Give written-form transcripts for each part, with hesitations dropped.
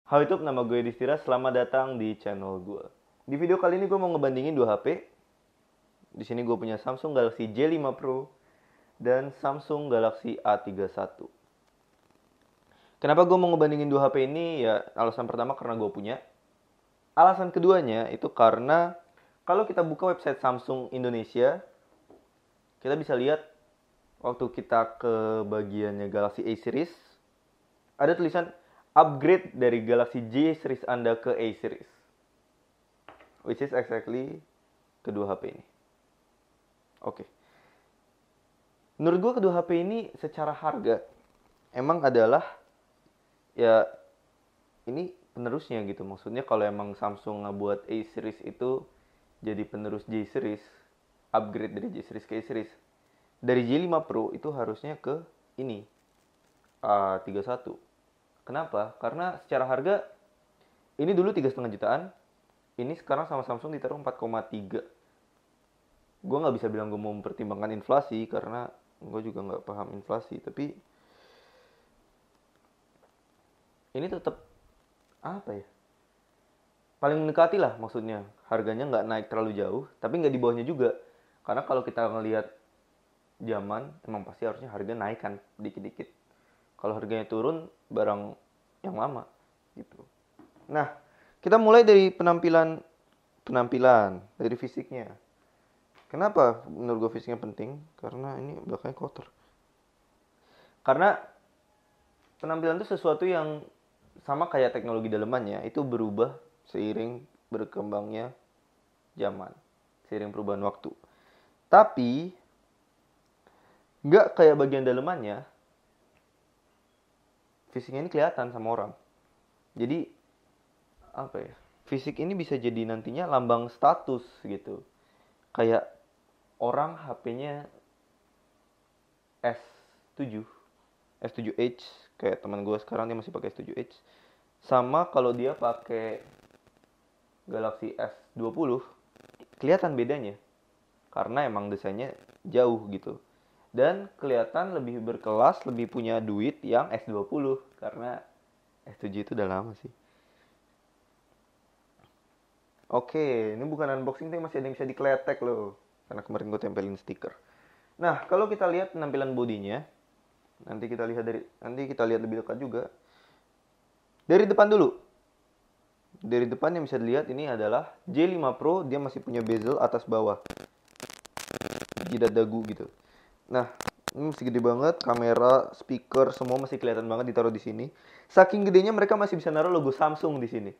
Halo YouTube, nama gue Distira. Selamat datang di channel gue. Di video kali ini gue mau ngebandingin dua HP. Di sini gue punya Samsung Galaxy J5 Pro dan Samsung Galaxy A31. Kenapa gue mau ngebandingin dua HP ini? Ya, alasan pertama karena gue punya. Alasan keduanya itu karena kalau kita buka website Samsung Indonesia, kita bisa lihat waktu kita ke bagiannya Galaxy A series, ada tulisan upgrade dari Galaxy J series Anda ke A series. Which is exactly kedua HP ini. Oke. Menurut gue kedua HP ini secara harga emang adalah ya ini penerusnya gitu. Maksudnya kalau emang Samsung ngebuat A series itu jadi penerus J series, upgrade dari J series ke A series. Dari J5 Pro itu harusnya ke ini A31. Kenapa? Karena secara harga ini dulu 3,5 jutaan. Ini sekarang sama Samsung ditaruh 4,3. Gue nggak bisa bilang gue mau mempertimbangkan inflasi karena gue juga nggak paham inflasi. Tapi ini tetap apa ya? Paling mendekati lah maksudnya. Harganya nggak naik terlalu jauh, tapi nggak di bawahnya juga. Karena kalau kita ngelihat zaman, emang pasti harusnya harga naik kan dikit-dikit. Kalau harganya turun, barang yang lama gitu. Nah, kita mulai dari penampilan dari fisiknya. Kenapa menurut gue fisiknya penting? Karena ini belakangnya kotor. Karena penampilan itu sesuatu yang sama kayak teknologi dalemannya, itu berubah seiring berkembangnya zaman, seiring perubahan waktu. Tapi nggak kayak bagian dalemannya, fisiknya ini kelihatan sama orang. Jadi apa ya? Fisik ini bisa jadi nantinya lambang status gitu. Kayak orang HP-nya S7, S7H, kayak teman gue sekarang dia masih pakai S7H. Sama kalau dia pakai Galaxy S20, kelihatan bedanya. Karena emang desainnya jauh gitu. Dan kelihatan lebih berkelas, lebih punya duit yang S20. Karena S7 itu udah lama sih. Oke, ini bukan unboxing tapi masih ada yang bisa dikletek loh. Karena kemarin gue tempelin stiker. Nah, kalau kita lihat penampilan bodinya, nanti kita lihat lebih dekat juga. Dari depan dulu. Dari depan yang bisa dilihat ini adalah J5 Pro, dia masih punya bezel atas bawah. Jidat dagu gitu. Nah, ini masih gede banget, kamera, speaker, semua masih kelihatan banget ditaruh di sini. Saking gedenya mereka masih bisa naruh logo Samsung di sini.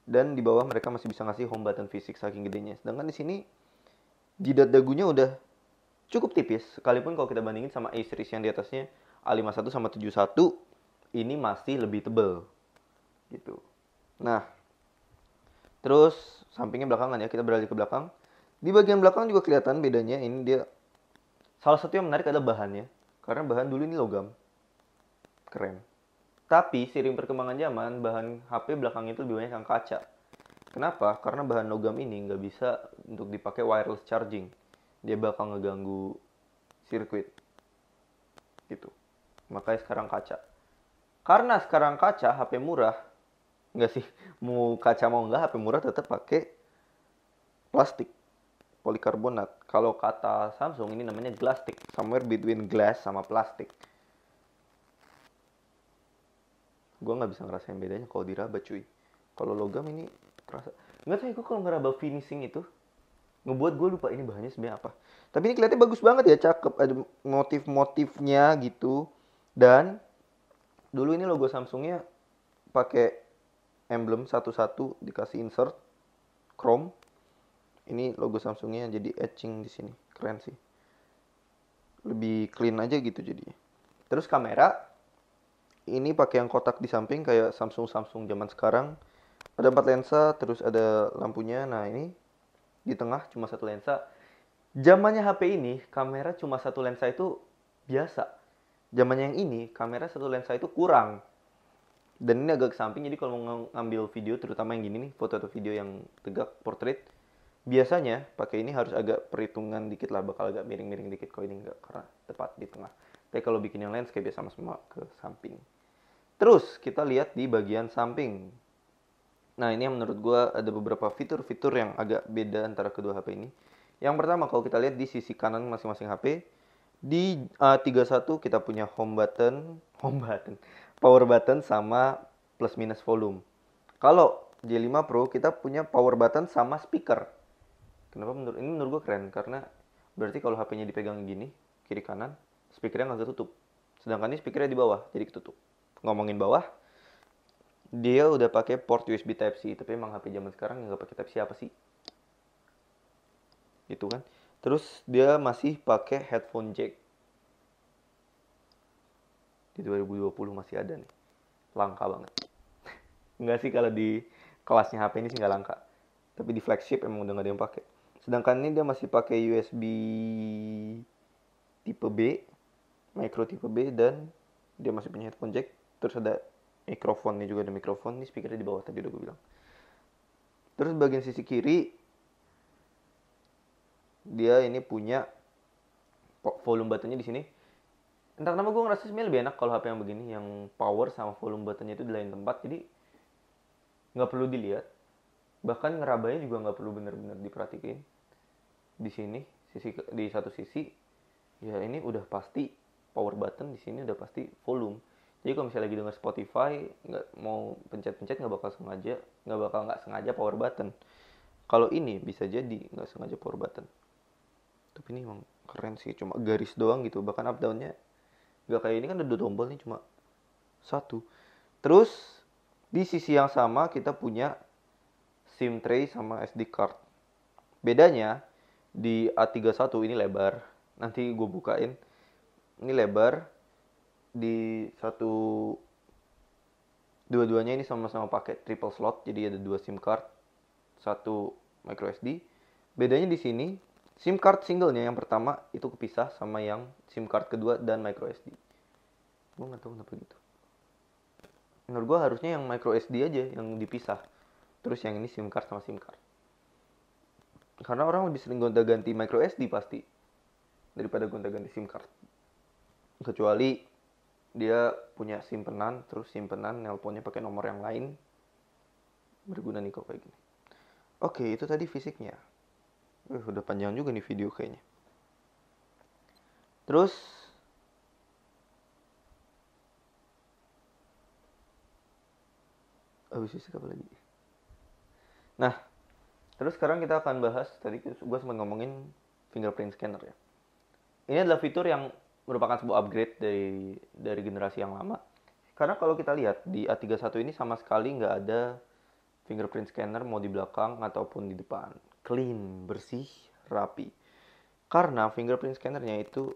Dan di bawah mereka masih bisa ngasih home button fisik saking gedenya. Sedangkan di sini jidat dagunya udah cukup tipis. Sekalipun kalau kita bandingin sama A series yang di atasnya A51 sama 71, ini masih lebih tebal. Gitu. Nah, terus sampingnya belakangan ya, kita beralih ke belakang. Di bagian belakang juga kelihatan bedanya. Ini dia salah satu yang menarik adalah bahannya. Karena bahan dulu ini logam. Keren. Tapi seiring perkembangan zaman, bahan HP belakang itu lebih banyak yang kaca. Kenapa? Karena bahan logam ini nggak bisa untuk dipakai wireless charging. Dia bakal ngeganggu sirkuit. Gitu. Makanya sekarang kaca. Karena sekarang kaca, HP murah, nggak sih, mau kaca mau nggak, HP murah tetap pakai plastik, polikarbonat. Kalau kata Samsung ini namanya glasstic, somewhere between glass sama plastik. Gue nggak bisa ngerasain bedanya kalau diraba cuy. Kalau logam ini kerasa. Nggak tahu gue kalau ngeraba finishing itu ngebuat gue lupa ini bahannya sebenarnya apa. Tapi ini kelihatannya bagus banget ya, cakep, ada motif-motifnya gitu. Dan dulu ini logo Samsungnya pakai emblem satu-satu dikasih insert chrome. Ini logo Samsungnya jadi etching di sini, keren sih. Lebih clean aja gitu jadinya. Terus kamera ini pakai yang kotak di samping kayak Samsung zaman sekarang. Ada 4 lensa, terus ada lampunya. Nah, ini di tengah cuma satu lensa. Zamannya HP ini, kamera cuma satu lensa itu biasa. Zamannya yang ini, kamera satu lensa itu kurang. Dan ini agak ke samping, jadi kalau mau ngambil video, terutama yang gini nih, foto atau video yang tegak, portrait, biasanya pakai ini harus agak perhitungan dikit lah, bakal agak miring-miring dikit. Kalau ini enggak, karena tepat di tengah. Tapi kalau bikin yang landscape ya sama-sama ke samping. Terus kita lihat di bagian samping. Nah, ini yang menurut gue ada beberapa fitur-fitur yang agak beda antara kedua HP ini. Yang pertama, kalau kita lihat di sisi kanan masing-masing HP, di A31 kita punya power button sama plus minus volume. Kalau J5 Pro kita punya power button sama speaker. Kenapa menurut gue keren? Karena berarti kalau HP-nya dipegang gini, kiri kanan, speakernya nggak ketutup. Sedangkan ini speakernya di bawah, jadi ketutup. Ngomongin bawah, dia udah pakai port USB Type-C, tapi emang HP zaman sekarang nggak pakai Type-C apa sih? Gitu kan. Terus dia masih pakai headphone jack. Di 2020 masih ada nih. Langka banget. Enggak sih, kalau di kelasnya HP ini sih nggak langka. Tapi di flagship emang udah nggak ada yang pakai. Sedangkan ini dia masih pakai USB tipe B, micro tipe B, dan dia masih punya headphone jack. Terus ada mikrofon, ini juga ada mikrofon. Ini speakernya di bawah tadi udah gue bilang. Terus bagian sisi kiri dia ini punya volume buttonnya di sini. Entah kenapa gue ngerasa sebenarnya lebih enak kalau HP yang begini, yang power sama volume buttonnya itu di lain tempat, jadi nggak perlu dilihat. Bahkan ngerabanya juga nggak perlu bener-bener diperhatiin. Di sini, di satu sisi, ya ini udah pasti power button, di sini udah pasti volume. Jadi kalau misalnya lagi denger Spotify, nggak mau pencet-pencet nggak bakal nggak sengaja power button. Kalau ini bisa jadi nggak sengaja power button. Tapi ini emang keren sih, cuma garis doang gitu. Bahkan up down-nya nggak kayak ini kan ada 2 tombol, nih cuma 1. Terus di sisi yang sama kita punya SIM tray sama SD card. Bedanya di A31 ini lebar. Nanti gue bukain. Ini lebar. Di dua-duanya ini sama-sama pakai triple slot, jadi ada 2 SIM card, 1 micro SD. Bedanya di sini, SIM card singlenya yang pertama itu kepisah sama yang SIM card kedua dan micro SD. Gue nggak tahu kenapa gitu. Menurut gue harusnya yang micro SD aja yang dipisah. Terus yang ini SIM card sama SIM card. Karena orang lebih sering gonta-ganti micro SD pasti daripada gonta-ganti SIM card. Kecuali dia punya simpenan, terus simpenan nelponnya pakai nomor yang lain. Berguna nih kok kayak gini. Oke, itu tadi fisiknya. Udah panjang juga nih video kayaknya. Terus fisik apa lagi? Nah, terus sekarang kita akan bahas, tadi gue sempat ngomongin fingerprint scanner ya. Ini adalah fitur yang merupakan sebuah upgrade dari generasi yang lama. Karena kalau kita lihat di A31 ini sama sekali nggak ada fingerprint scanner mau di belakang ataupun di depan. Clean, bersih, rapi. Karena fingerprint scannernya itu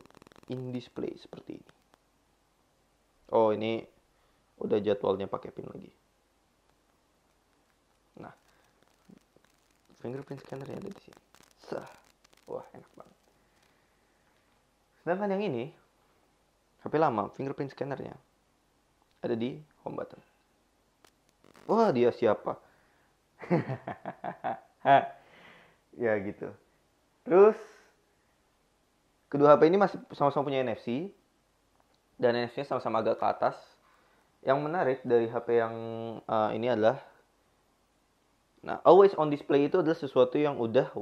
in display seperti ini. Oh, ini udah jadwalnya pakai pin lagi. Nah, fingerprint scannernya ada di sini. Wah, enak banget. Sedangkan yang ini, HP lama, fingerprint scannernya ada di home button. Wah, dia siapa? Ya gitu. Terus, kedua HP ini masih sama-sama punya NFC. Dan NFC-nya sama-sama agak ke atas. Yang menarik dari HP yang ini adalah, nah, always on display itu adalah sesuatu yang udah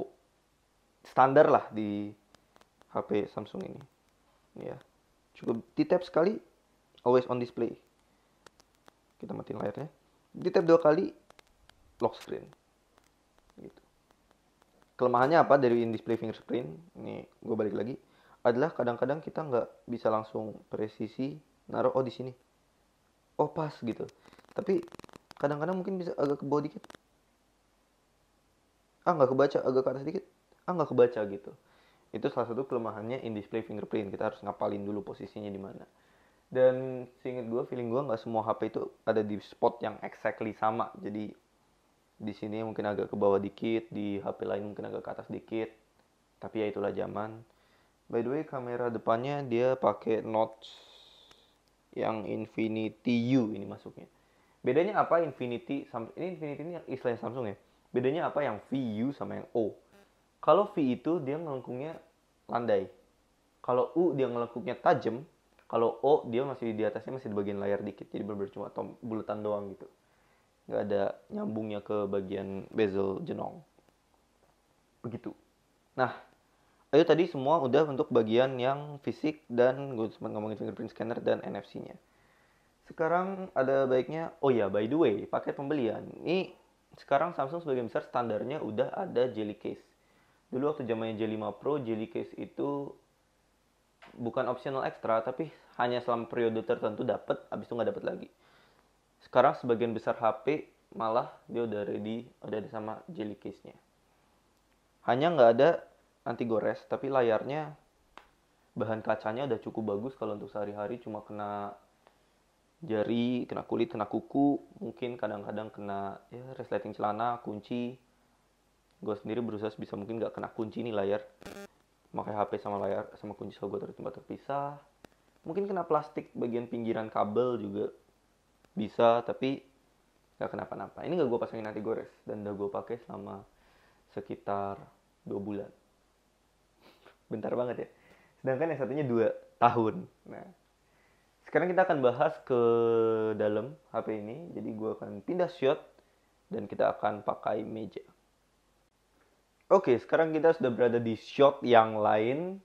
standar lah di HP Samsung ini. Ya, cukup di tap sekali, always on display. Kita matiin layarnya. Di tap 2 kali, lock screen. Gitu. Kelemahannya apa dari in display fingerprint? Ini gue balik lagi. Adalah kadang-kadang kita nggak bisa langsung presisi naruh di sini. Oh pas gitu. Tapi kadang-kadang mungkin bisa agak ke bawah dikit. Nggak kebaca, agak ke atas dikit. Nggak kebaca gitu. Itu salah satu kelemahannya in display fingerprint. Kita harus ngapalin dulu posisinya di mana. Dan seinget gue, feeling gue nggak semua HP itu ada di spot yang exactly sama. Jadi di sini mungkin agak ke bawah dikit, di HP lain mungkin agak ke atas dikit. Tapi ya itulah zaman. By the way, kamera depannya dia pakai notch yang Infinity U ini masuknya. Bedanya apa Infinity? Ini Infinity ini istilahnya Samsung ya. Bedanya apa yang VU sama yang O? Kalau V itu dia ngelengkungnya landai. Kalau U dia ngelengkungnya tajam. Kalau O dia masih di atasnya, masih di bagian layar dikit, jadi bener-bener cuma bulatan doang gitu, nggak ada nyambungnya ke bagian bezel jenong begitu. Nah, itu tadi semua udah untuk bagian yang fisik, dan gue cuma ngomongin fingerprint scanner dan NFC-nya. Sekarang ada baiknya, oh ya by the way, paket pembelian. Ini sekarang Samsung sebagian besar standarnya udah ada jelly case. Dulu waktu zamannya J5 Pro, jelly case itu bukan optional ekstra, tapi hanya selama periode tertentu dapat, habis itu nggak dapat lagi. Sekarang sebagian besar HP malah dia udah ready, udah ada sama jelly case-nya. Hanya nggak ada anti gores, tapi layarnya, bahan kacanya udah cukup bagus kalau untuk sehari-hari, cuma kena jari, kena kulit, kena kuku, mungkin kadang-kadang kena ya resleting celana, kunci. Gue sendiri berusaha sebisa mungkin nggak kena kunci nih layar, pakai HP sama layar sama kunci selalu gue taruh di tempat terpisah. Mungkin kena plastik bagian pinggiran kabel juga bisa, tapi nggak kenapa-napa. Ini nggak gue pasangin anti gores, dan udah gue pakai selama sekitar 2 bulan. Bentar banget ya. Sedangkan yang satunya 2 tahun. Nah, sekarang kita akan bahas ke dalam HP ini. Jadi gue akan pindah shot dan kita akan pakai meja. Oke, sekarang kita sudah berada di shot yang lain.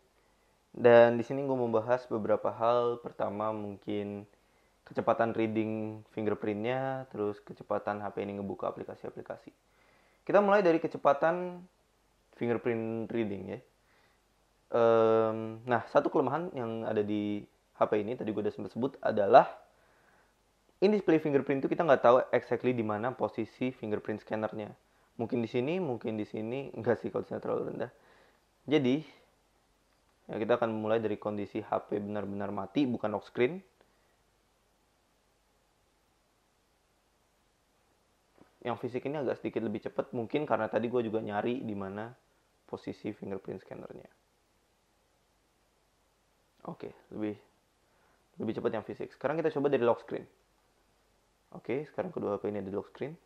Dan di sini gue membahas beberapa hal. Pertama mungkin kecepatan reading fingerprintnya, terus kecepatan HP ini ngebuka aplikasi-aplikasi. Kita mulai dari kecepatan fingerprint reading ya. Nah, satu kelemahan yang ada di HP ini tadi gue udah sempat sebut adalah in display fingerprint itu kita nggak tahu exactly di mana posisi fingerprint scannernya. Mungkin di sini, mungkin di sini, enggak sih kalau di terlalu rendah. Jadi, ya kita akan mulai dari kondisi HP benar-benar mati, bukan lock screen. Yang fisik ini agak sedikit lebih cepat, mungkin karena tadi gue juga nyari di mana posisi fingerprint scannernya. Oke, lebih cepat yang fisik. Sekarang kita coba dari lock screen. Oke, sekarang kedua HP ini ada di lock screen.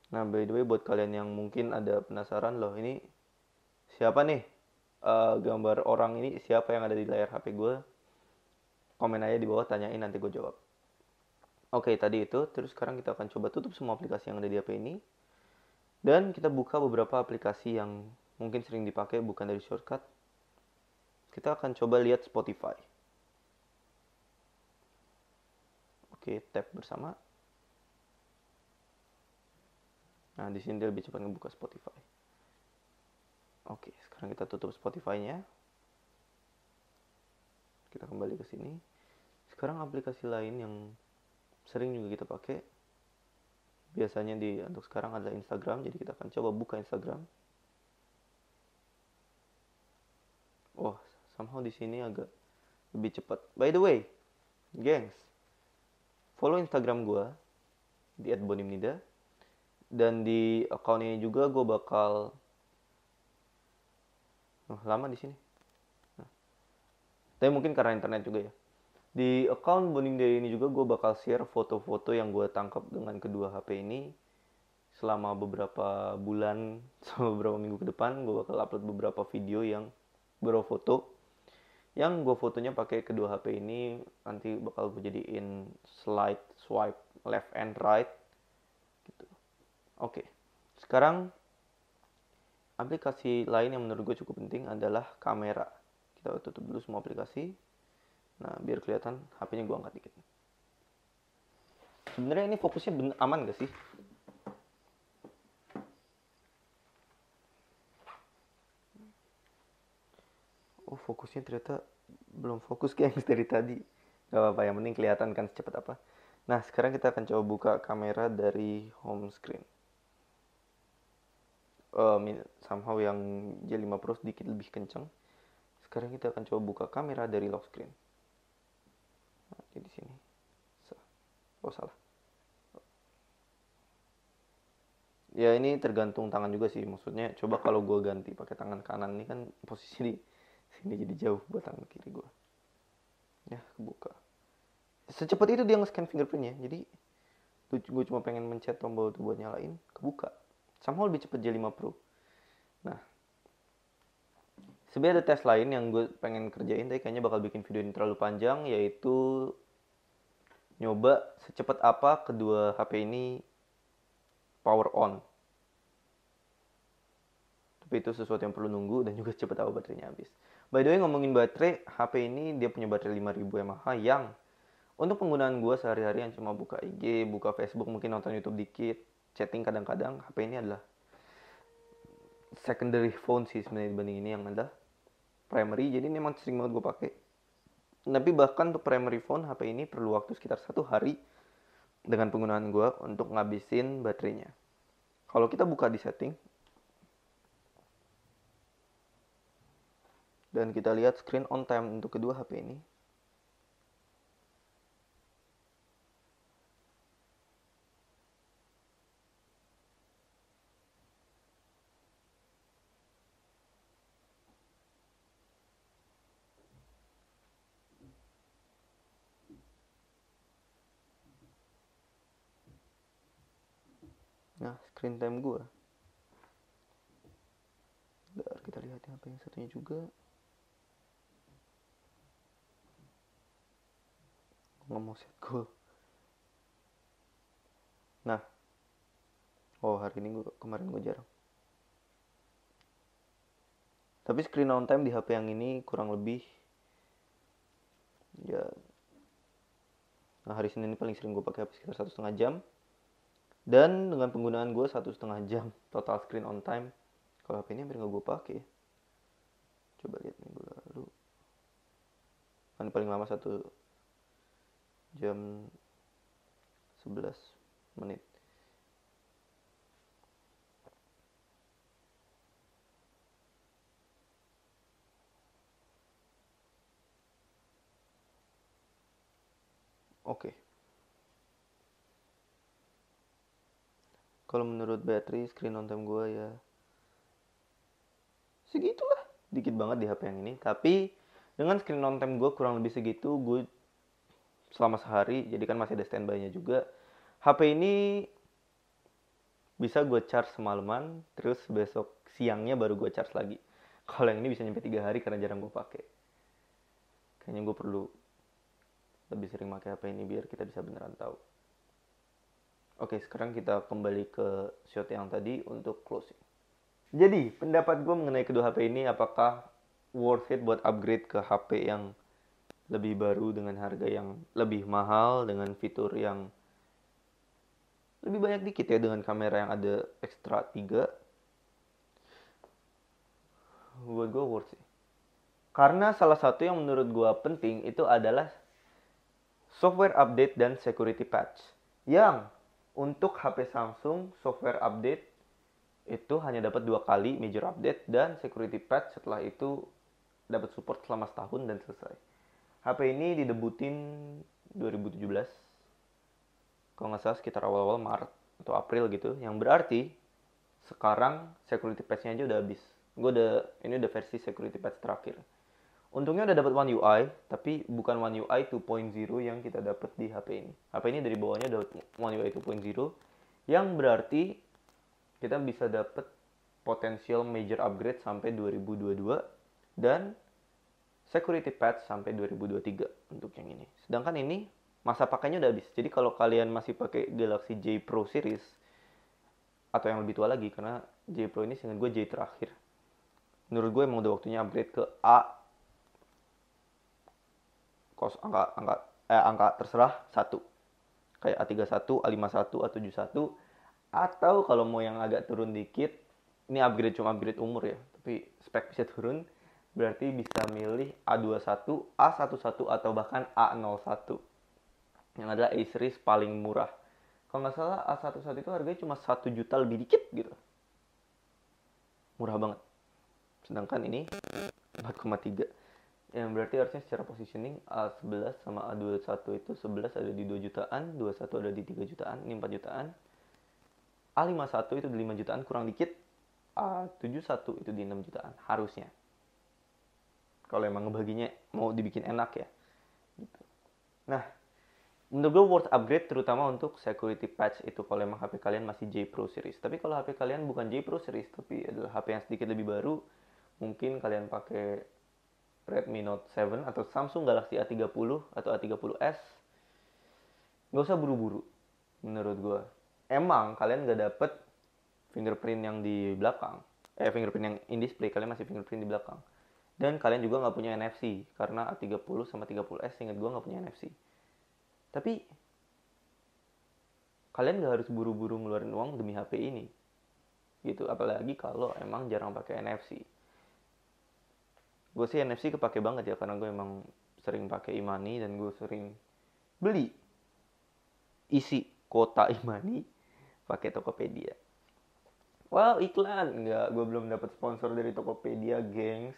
Nah, by the way, buat kalian yang mungkin ada penasaran, loh ini siapa nih? Gambar orang ini siapa yang ada di layar HP gue? Komen aja di bawah, tanyain, nanti gue jawab. Oke, tadi itu. Terus sekarang kita akan coba tutup semua aplikasi yang ada di HP ini. Dan kita buka beberapa aplikasi yang mungkin sering dipakai, bukan dari shortcut. Kita akan coba lihat Spotify. Oke, tap bersama. Nah, di sini dia lebih cepat ngebuka Spotify. Oke, sekarang kita tutup Spotify-nya. Kita kembali ke sini. Sekarang aplikasi lain yang sering juga kita pakai, biasanya untuk sekarang adalah Instagram. Jadi kita akan coba buka Instagram. Wah, somehow di sini agak lebih cepat. By the way, gengs, follow Instagram gue di @bonimnida, dan di account ini juga gue bakal lama di sini. Nah, tapi mungkin karena internet juga ya. Di account Bonimnida ini juga gue bakal share foto-foto yang gue tangkap dengan kedua HP ini selama beberapa bulan, selama beberapa minggu ke depan. Gue bakal upload beberapa video yang beberapa foto yang gue fotonya pakai kedua HP ini. Nanti bakal gue jadiin slide swipe left and right gitu. Oke, sekarang aplikasi lain yang menurut gue cukup penting adalah kamera. Kita tutup dulu semua aplikasi. Nah, biar kelihatan HP-nya gue angkat dikit. Sebenarnya ini fokusnya aman gak sih? Oh, fokusnya ternyata belum fokus kayak dari tadi. Gak apa-apa, yang penting kelihatan kan secepat apa. Nah, sekarang kita akan coba buka kamera dari home screen. Somehow yang J5 Pro sedikit lebih kenceng. Sekarang kita akan coba buka kamera dari lock screen. Nah, di sini. Oh, salah. Ya, ini tergantung tangan juga sih. Maksudnya, coba kalau gue ganti pakai tangan kanan, ini kan posisi di sini jadi jauh buat tangan kiri gue. Ya, kebuka. Secepat itu dia nge-scan fingerprintnya. Jadi, gue cuma pengen mencet tombol itu buat nyalain, kebuka. Somehow lebih cepat J5 Pro. Nah, Sebenarnya ada tes lain yang gue pengen kerjain, tapi kayaknya bakal bikin video ini terlalu panjang, yaitu nyoba secepat apa kedua HP ini power on. Tapi itu sesuatu yang perlu nunggu dan juga cepet apa baterainya habis. By the way, ngomongin baterai, HP ini dia punya baterai 5000 mAh yang untuk penggunaan gue sehari-hari yang cuma buka IG, buka Facebook, mungkin nonton YouTube dikit, chatting kadang-kadang, HP ini adalah secondary phone sih sebenarnya dibanding ini yang adalah primary. Jadi ini emang sering banget gue pakai. Tapi bahkan untuk primary phone, HP ini perlu waktu sekitar 1 hari dengan penggunaan gue untuk ngabisin baterainya. Kalau kita buka di setting, dan kita lihat screen on time untuk kedua HP ini. Nah, screen time gue. Bentar, kita lihat HP yang satunya juga. Nggak mau set goal. Nah, hari ini kemarin gue jarang. Tapi screen on time di HP yang ini kurang lebih ya. Nah, hari Senin ini paling sering gue pakai HP sekitar 1,5 jam. Dan dengan penggunaan gue 1,5 jam total screen on time. Kalau HP ini hampir nggak gue pakai. Coba lihat minggu lalu. Kan paling lama 1 jam 11 menit. Oke. Kalau menurut battery screen on time gue ya segitulah, dikit banget di HP yang ini. Tapi dengan screen on time gue kurang lebih segitu, gue selama sehari, jadi kan masih ada standby-nya juga. HP ini bisa gue charge semalaman, terus besok siangnya baru gue charge lagi. Kalau yang ini bisa nyampe 3 hari karena jarang gue pakai. Kayaknya gue perlu lebih sering pakai HP ini biar kita bisa beneran tahu. Oke, sekarang kita kembali ke shot yang tadi untuk closing. Jadi, pendapat gue mengenai kedua HP ini, apakah worth it buat upgrade ke HP yang lebih baru dengan harga yang lebih mahal, dengan fitur yang lebih banyak dikit ya, dengan kamera yang ada ekstra 3. Buat gue worth it. Karena salah satu yang menurut gue penting itu adalah software update dan security patch. Yang untuk HP Samsung, software update itu hanya dapat 2 kali major update, dan security patch setelah itu dapat support selama setahun dan selesai. HP ini didebutin 2017, kalau nggak salah sekitar awal-awal Maret atau April gitu, yang berarti sekarang security patch-nya aja udah habis. Ini udah versi security patch terakhir. Untungnya udah dapat One UI, tapi bukan One UI 2.0 yang kita dapat di HP ini. HP ini dari bawahnya dapat One UI 2.0, yang berarti kita bisa dapat potensial major upgrade sampai 2022 dan security patch sampai 2023 untuk yang ini. Sedangkan ini masa pakainya udah habis. Jadi kalau kalian masih pakai Galaxy J Pro series atau yang lebih tua lagi, karena J Pro ini seingat gue J terakhir, menurut gue emang udah waktunya upgrade ke angka terserah 1. Kayak A31, A51, A71, atau kalau mau yang agak turun dikit, ini cuma upgrade umur ya, tapi spek bisa turun, berarti bisa milih A21, A11, atau bahkan A01, yang adalah A series paling murah. Kalau nggak salah A11 itu harganya cuma 1 juta lebih dikit gitu. Murah banget. Sedangkan ini 4,3. Yang berarti harusnya secara positioning A11 sama A21 itu 11 ada di 2 jutaan, 21 ada di 3 jutaan, ini 4 jutaan. A51 itu di 5 jutaan kurang dikit, A71 itu di 6 jutaan harusnya. Kalau emang ngebaginya mau dibikin enak ya. Gitu. Nah, menurut gue worth upgrade terutama untuk security patch itu kalau emang HP kalian masih J Pro series. Tapi kalau HP kalian bukan J Pro series tapi adalah HP yang sedikit lebih baru, mungkin kalian pakai Redmi Note 7 atau Samsung Galaxy A30 atau A30s, nggak usah buru-buru menurut gue. Emang kalian nggak dapet fingerprint yang di belakang, fingerprint yang in display, kalian masih fingerprint di belakang. Dan kalian juga nggak punya NFC, karena A30 sama 30S ingat gue nggak punya NFC. Tapi kalian nggak harus buru-buru ngeluarin uang demi HP ini, gitu. Apalagi kalau emang jarang pakai NFC. Gue sih NFC kepake banget ya, karena gue emang sering pakai e-money dan gue sering beli isi kota e-money pakai Tokopedia. Wow, iklan. Enggak, gue belum dapat sponsor dari Tokopedia, gengs.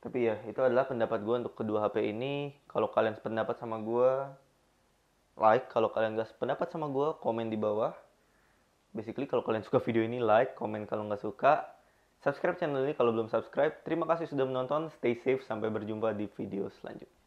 Tapi ya, itu adalah pendapat gue untuk kedua HP ini. Kalau kalian sependapat sama gue, like. Kalau kalian gak sependapat sama gue, komen di bawah. Basically, kalau kalian suka video ini, like. Komen kalau gak suka. Subscribe channel ini kalau belum subscribe. Terima kasih sudah menonton. Stay safe. Sampai berjumpa di video selanjutnya.